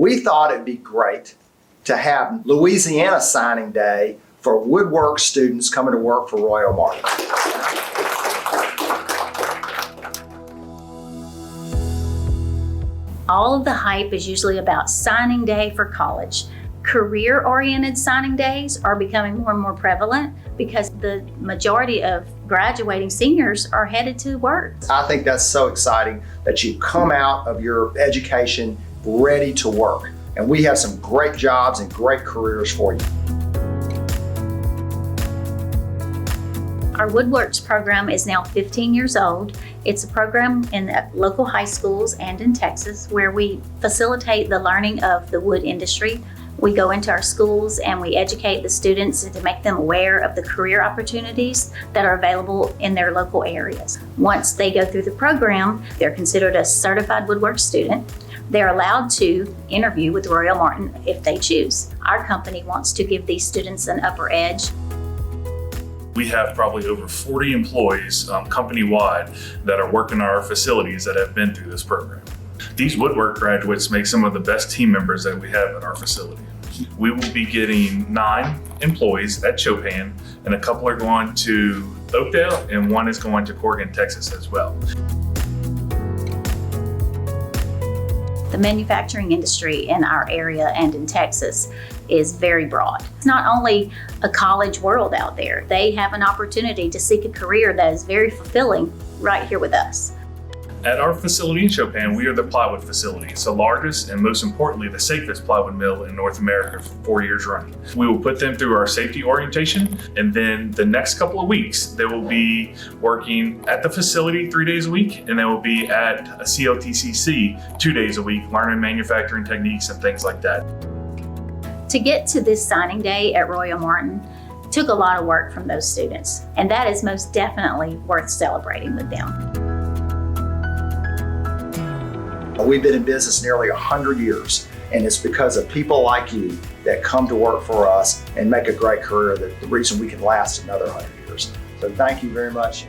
we thought it'd be great to have Louisiana signing day for Woodworks students coming to work for RoyOMartin. All of the hype is usually about signing day for college. Career-oriented signing days are becoming more and more prevalent because the majority of graduating seniors are headed to work. I think that's so exciting that you come out of your education ready to work. And we have some great jobs and great careers for you. Our Woodworks program is now 15 years old. It's a program in local high schools and in Texas where we facilitate the learning of the wood industry. We go into our schools and we educate the students to make them aware of the career opportunities that are available in their local areas. Once they go through the program, they're considered a certified woodwork student. They're allowed to interview with RoyOMartin if they choose. Our company wants to give these students an upper edge. We have probably over 40 employees company-wide that are working in our facilities that have been through this program. These woodwork graduates make some of the best team members that we have at our facility. We will be getting 9 employees at Chopin, and a couple are going to Oakdale, and one is going to Corrigan, Texas as well. The manufacturing industry in our area and in Texas is very broad. It's not only a college world out there. They have an opportunity to seek a career that is very fulfilling right here with us. At our facility in Chopin, we are the plywood facility. It's the largest and most importantly, the safest plywood mill in North America for 4 years running. We will put them through our safety orientation, and then the next couple of weeks, they will be working at the facility 3 days a week, and they will be at a CLTCC 2 days a week, learning manufacturing techniques and things like that. To get to this signing day at RoyOMartin took a lot of work from those students, and that is most definitely worth celebrating with them. We've been in business nearly 100 years, and it's because of people like you that come to work for us and make a great career that the reason we can last another 100 years. So thank you very much.